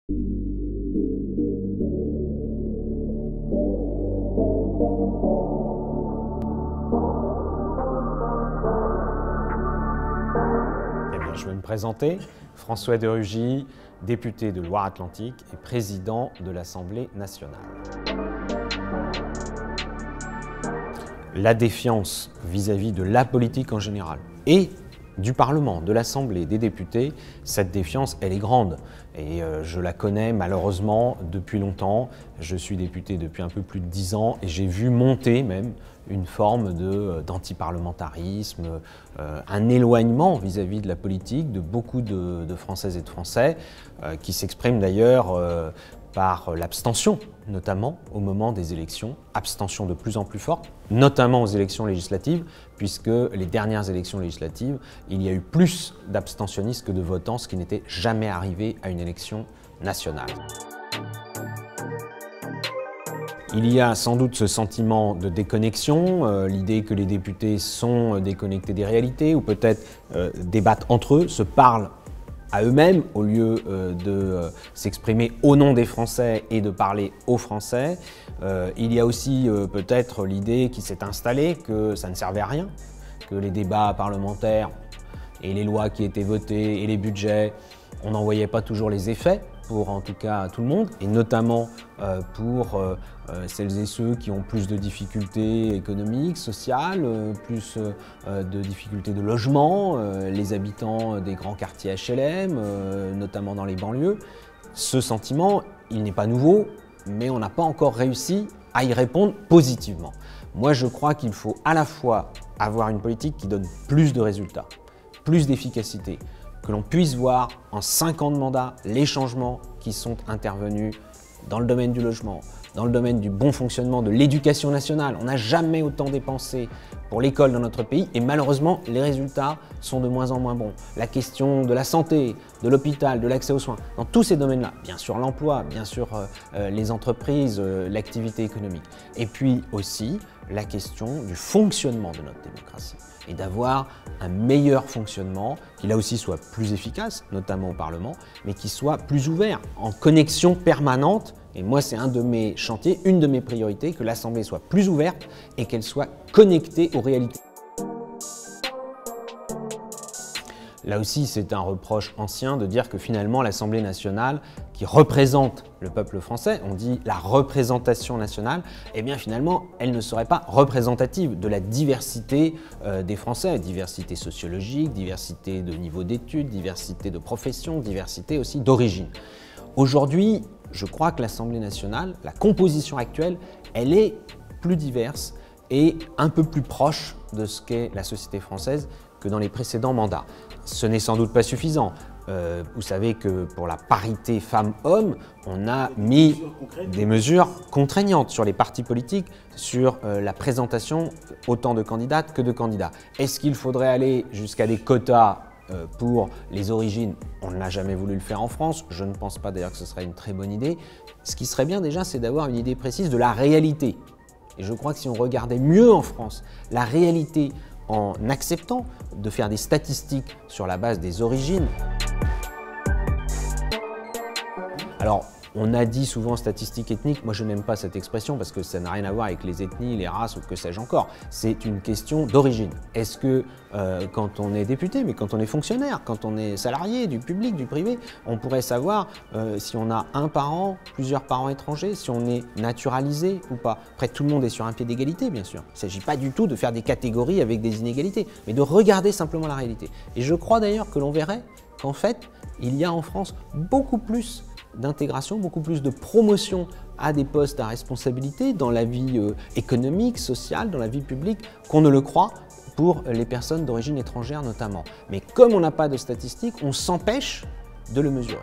Eh bien, je vais me présenter. François de Rugy, député de Loire-Atlantique et président de l'Assemblée nationale. La défiance vis-à-vis de la politique en général et du Parlement, de l'Assemblée, des députés, cette défiance, elle est grande. Et je la connais malheureusement depuis longtemps. Je suis député depuis un peu plus de 10 ans et j'ai vu monter même une forme d'antiparlementarisme, un éloignement vis-à-vis de la politique de beaucoup de Françaises et de Français, qui s'exprime d'ailleurs par l'abstention, notamment au moment des élections, abstention de plus en plus forte, notamment aux élections législatives, puisque les dernières élections législatives, il y a eu plus d'abstentionnistes que de votants, ce qui n'était jamais arrivé à une élection nationale. Il y a sans doute ce sentiment de déconnexion, l'idée que les députés sont déconnectés des réalités, ou peut-être débattent entre eux, se parlent à eux-mêmes au lieu de s'exprimer au nom des Français et de parler aux Français. Il y a aussi peut-être l'idée qui s'est installée que ça ne servait à rien, que les débats parlementaires et les lois qui étaient votées et les budgets, on n'en voyait pas toujours les effets pour en tout cas tout le monde, et notamment pour celles et ceux qui ont plus de difficultés économiques, sociales, plus de difficultés de logement, les habitants des grands quartiers HLM, notamment dans les banlieues. Ce sentiment, il n'est pas nouveau, mais on n'a pas encore réussi à y répondre positivement. Moi, je crois qu'il faut à la fois avoir une politique qui donne plus de résultats, plus d'efficacité, que l'on puisse voir en 5 ans de mandat les changements qui sont intervenus dans le domaine du logement, dans le domaine du bon fonctionnement de l'éducation nationale. On n'a jamais autant dépensé pour l'école dans notre pays et malheureusement, les résultats sont de moins en moins bons. La question de la santé, de l'hôpital, de l'accès aux soins, dans tous ces domaines-là, bien sûr l'emploi, bien sûr les entreprises, l'activité économique. Et puis aussi la question du fonctionnement de notre démocratie et d'avoir un meilleur fonctionnement qui là aussi soit plus efficace, notamment au Parlement, mais qui soit plus ouvert, en connexion permanente. Et moi, c'est un de mes chantiers, une de mes priorités, que l'Assemblée soit plus ouverte et qu'elle soit connectée aux réalités. Là aussi, c'est un reproche ancien de dire que finalement l'Assemblée nationale, qui représente le peuple français, on dit la représentation nationale, eh bien finalement, elle ne serait pas représentative de la diversité des Français, diversité sociologique, diversité de niveau d'études, diversité de profession, diversité aussi d'origine. Aujourd'hui, je crois que l'Assemblée nationale, la composition actuelle, elle est plus diverse et un peu plus proche de ce qu'est la société française que dans les précédents mandats. Ce n'est sans doute pas suffisant. Vous savez que pour la parité femmes-hommes, on a mis des mesures contraignantes sur les partis politiques, sur la présentation autant de candidates que de candidats. Est-ce qu'il faudrait aller jusqu'à des quotas pour les origines? On n'a jamais voulu le faire en France. Je ne pense pas d'ailleurs que ce serait une très bonne idée. Ce qui serait bien déjà, c'est d'avoir une idée précise de la réalité. Et je crois que si on regardait mieux en France la réalité en acceptant de faire des statistiques sur la base des origines. Alors, on a dit souvent statistiques ethniques, moi je n'aime pas cette expression parce que ça n'a rien à voir avec les ethnies, les races ou que sais-je encore. C'est une question d'origine. Est-ce que quand on est député, mais quand on est fonctionnaire, quand on est salarié du public, du privé, on pourrait savoir si on a un parent, plusieurs parents étrangers, si on est naturalisé ou pas. Après, tout le monde est sur un pied d'égalité, bien sûr. Il ne s'agit pas du tout de faire des catégories avec des inégalités, mais de regarder simplement la réalité. Et je crois d'ailleurs que l'on verrait qu'en fait, il y a en France beaucoup plus d'intégration, beaucoup plus de promotion à des postes à responsabilité dans la vie économique, sociale, dans la vie publique, qu'on ne le croit pour les personnes d'origine étrangère notamment. Mais comme on n'a pas de statistiques, on s'empêche de le mesurer.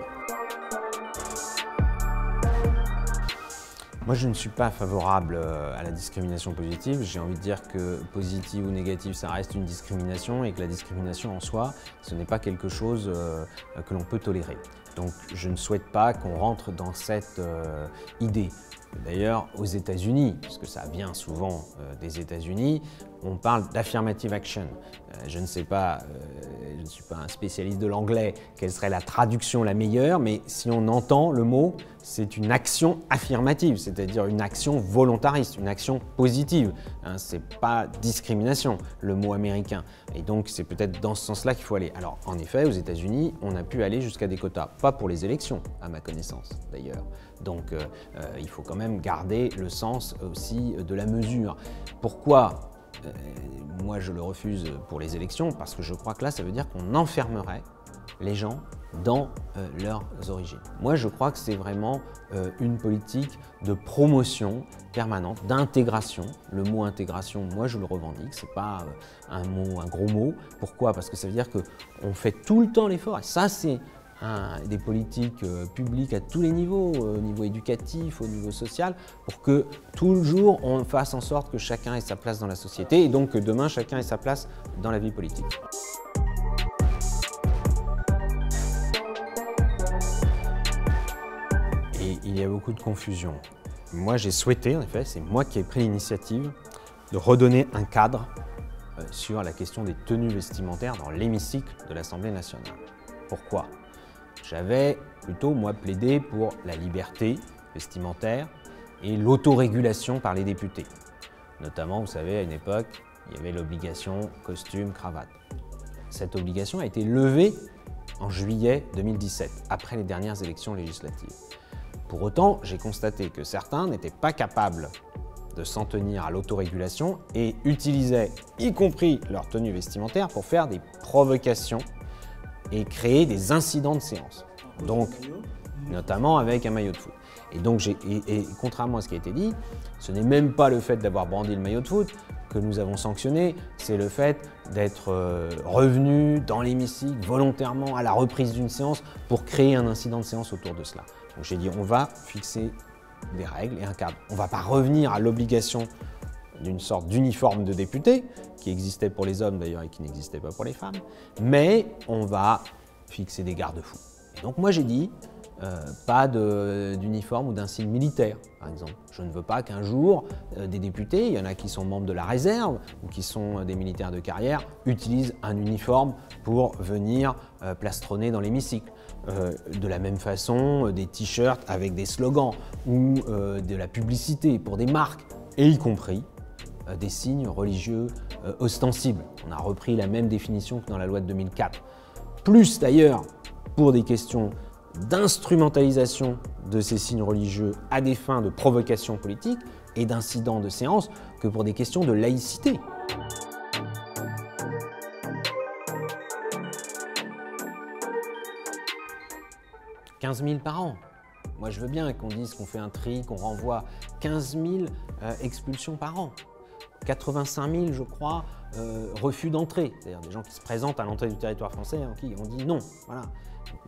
Moi, je ne suis pas favorable à la discrimination positive. J'ai envie de dire que positive ou négative, ça reste une discrimination et que la discrimination en soi, ce n'est pas quelque chose que l'on peut tolérer. Donc, je ne souhaite pas qu'on rentre dans cette idée. D'ailleurs, aux États-Unis, puisque ça vient souvent des États-Unis, on parle d'affirmative action. Je ne sais pas, je ne suis pas un spécialiste de l'anglais, quelle serait la traduction la meilleure, mais si on entend le mot, c'est une action affirmative, c'est-à-dire une action volontariste, une action positive. Ce n'est pas discrimination, le mot américain. Et donc, c'est peut-être dans ce sens-là qu'il faut aller. Alors, en effet, aux États-Unis, on a pu aller jusqu'à des quotas. Pas pour les élections, à ma connaissance, d'ailleurs. Donc, il faut quand même garder le sens aussi de la mesure. Pourquoi moi, je le refuse pour les élections? Parce que je crois que là, ça veut dire qu'on enfermerait les gens dans leurs origines. Moi, je crois que c'est vraiment une politique de promotion permanente, d'intégration. Le mot intégration, moi, je le revendique. C'est pas un gros mot. Pourquoi? Parce que ça veut dire qu'on fait tout le temps l'effort. Et ça, c'est des politiques publiques à tous les niveaux, au niveau éducatif, au niveau social, pour que toujours on fasse en sorte que chacun ait sa place dans la société et donc que demain chacun ait sa place dans la vie politique. Et il y a beaucoup de confusion. Moi j'ai souhaité, en effet, c'est moi qui ai pris l'initiative de redonner un cadre sur la question des tenues vestimentaires dans l'hémicycle de l'Assemblée nationale. Pourquoi ? J'avais plutôt, moi, plaidé pour la liberté vestimentaire et l'autorégulation par les députés. Notamment, vous savez, à une époque, il y avait l'obligation costume, cravate. Cette obligation a été levée en juillet 2017, après les dernières élections législatives. Pour autant, j'ai constaté que certains n'étaient pas capables de s'en tenir à l'autorégulation et utilisaient, y compris leur tenue vestimentaire, pour faire des provocations et créer des incidents de séance, donc notamment avec un maillot de foot. Et donc, contrairement à ce qui a été dit, ce n'est même pas le fait d'avoir brandi le maillot de foot que nous avons sanctionné, c'est le fait d'être revenu dans l'hémicycle volontairement à la reprise d'une séance pour créer un incident de séance autour de cela. Donc j'ai dit, on va fixer des règles et un cadre. On ne va pas revenir à l'obligation d'une sorte d'uniforme de député, qui existait pour les hommes d'ailleurs et qui n'existait pas pour les femmes, mais on va fixer des garde-fous. Et donc moi j'ai dit, pas d'uniforme ou d'insigne militaire, par exemple. Je ne veux pas qu'un jour, des députés, il y en a qui sont membres de la réserve ou qui sont des militaires de carrière, utilisent un uniforme pour venir plastronner dans l'hémicycle. De la même façon, des t-shirts avec des slogans ou de la publicité pour des marques, et y compris des signes religieux ostensibles. On a repris la même définition que dans la loi de 2004. Plus d'ailleurs pour des questions d'instrumentalisation de ces signes religieux à des fins de provocation politique et d'incidents de séance que pour des questions de laïcité. « 15 000 par an ». Moi, je veux bien qu'on dise qu'on fait un tri, qu'on renvoie 15 000 expulsions par an. 85 000, je crois, refus d'entrée, c'est-à-dire des gens qui se présentent à l'entrée du territoire français et qui ont dit non. Voilà.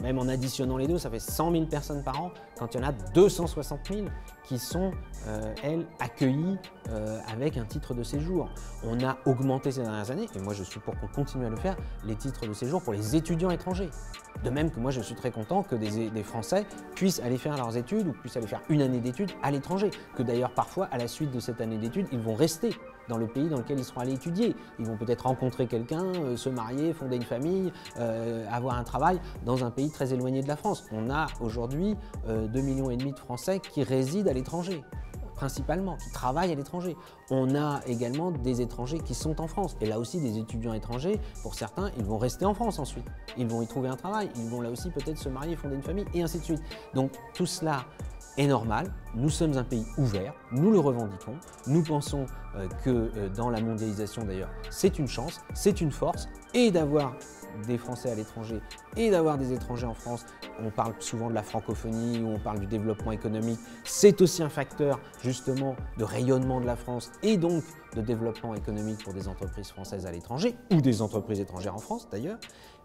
Même en additionnant les deux, ça fait 100 000 personnes par an, quand il y en a 260 000 qui sont, elles, accueillies avec un titre de séjour. On a augmenté ces dernières années, et moi je suis pour qu'on continue à le faire, les titres de séjour pour les étudiants étrangers. De même que moi je suis très content que des Français puissent aller faire leurs études ou puissent aller faire une année d'études à l'étranger. Que d'ailleurs parfois, à la suite de cette année d'études, ils vont rester dans le pays dans lequel ils seront allés étudier. Ils vont peut-être rencontrer quelqu'un, se marier, fonder une famille, avoir un travail dans un pays très éloigné de la France. On a aujourd'hui 2,5 millions de Français qui résident à l'étranger, principalement, qui travaillent à l'étranger. On a également des étrangers qui sont en France. Et là aussi, des étudiants étrangers, pour certains, ils vont rester en France ensuite. Ils vont y trouver un travail, ils vont là aussi peut-être se marier, fonder une famille, et ainsi de suite. Donc tout cela est normal, nous sommes un pays ouvert, nous le revendiquons, nous pensons que dans la mondialisation d'ailleurs, c'est une chance, c'est une force, et d'avoir des Français à l'étranger et d'avoir des étrangers en France. On parle souvent de la francophonie ou on parle du développement économique. C'est aussi un facteur justement de rayonnement de la France et donc de développement économique pour des entreprises françaises à l'étranger ou des entreprises étrangères en France d'ailleurs.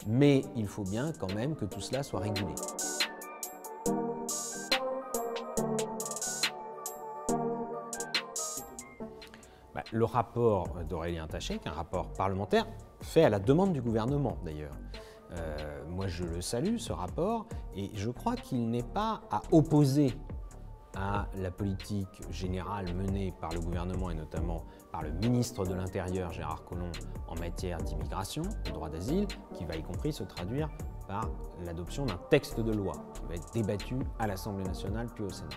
Mais il faut bien quand même que tout cela soit régulé. le rapport d'Aurélien Taché, qui est un rapport parlementaire, fait à la demande du gouvernement d'ailleurs. Moi je le salue, ce rapport, et je crois qu'il n'est pas à opposer à la politique générale menée par le gouvernement et notamment par le ministre de l'Intérieur Gérard Collomb en matière d'immigration, de droit d'asile, qui va y compris se traduire par l'adoption d'un texte de loi qui va être débattu à l'Assemblée nationale puis au Sénat.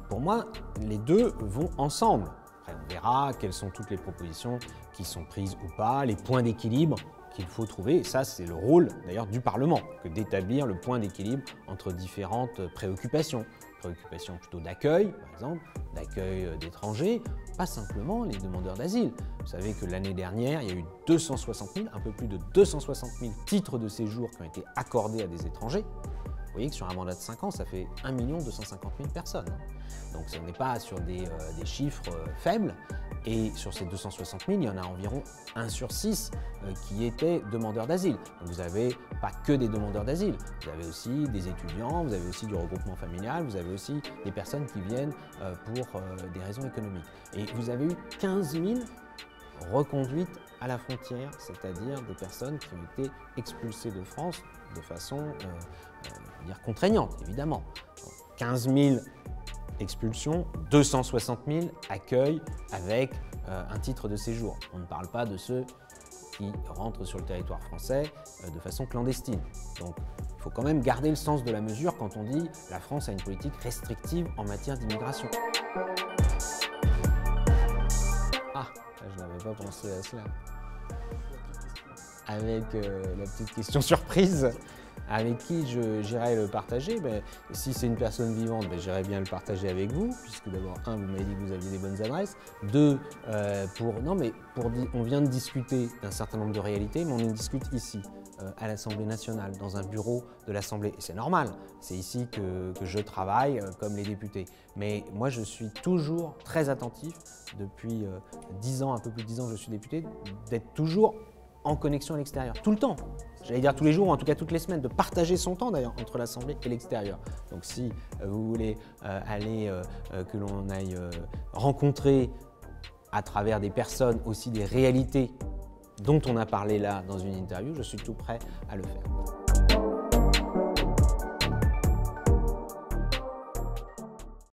Pour moi, les deux vont ensemble. Après, on verra quelles sont toutes les propositions qui sont prises ou pas, les points d'équilibre qu'il faut trouver. Et ça, c'est le rôle d'ailleurs du Parlement, que d'établir le point d'équilibre entre différentes préoccupations. Préoccupations plutôt d'accueil, par exemple, d'accueil d'étrangers, pas simplement les demandeurs d'asile. Vous savez que l'année dernière, il y a eu 260 000, un peu plus de 260 000 titres de séjour qui ont été accordés à des étrangers. Vous voyez que sur un mandat de 5 ans, ça fait 1 250 000 personnes. Donc ce n'est pas sur des chiffres faibles. Et sur ces 260 000, il y en a environ 1 sur 6 qui étaient demandeurs d'asile. Donc vous n'avez pas que des demandeurs d'asile. Vous avez aussi des étudiants, vous avez aussi du regroupement familial, vous avez aussi des personnes qui viennent pour des raisons économiques. Et vous avez eu 15 000 reconduites à la frontière, c'est-à-dire des personnes qui ont été expulsées de France de façon contraignante, évidemment. Donc, 15 000 expulsions, 260 000 accueils avec un titre de séjour. On ne parle pas de ceux qui rentrent sur le territoire français de façon clandestine. Donc il faut quand même garder le sens de la mesure quand on dit la France a une politique restrictive en matière d'immigration. Ah, je n'avais pas pensé à cela. Avec la petite question surprise, avec qui j'irai le partager? Si c'est une personne vivante, j'irai bien le partager avec vous, puisque d'abord, un, vous m'avez dit que vous aviez des bonnes adresses. Deux, on vient de discuter d'un certain nombre de réalités, mais on en discute ici, à l'Assemblée nationale, dans un bureau de l'Assemblée. Et c'est normal, c'est ici que je travaille comme les députés. Mais moi, je suis toujours très attentif, depuis 10 ans, un peu plus de 10 ans que je suis député, d'être toujours en connexion à l'extérieur, tout le temps. J'allais dire tous les jours, ou en tout cas toutes les semaines, de partager son temps d'ailleurs entre l'Assemblée et l'extérieur. Donc si vous voulez que l'on aille rencontrer à travers des personnes aussi des réalités dont on a parlé là dans une interview, je suis tout prêt à le faire.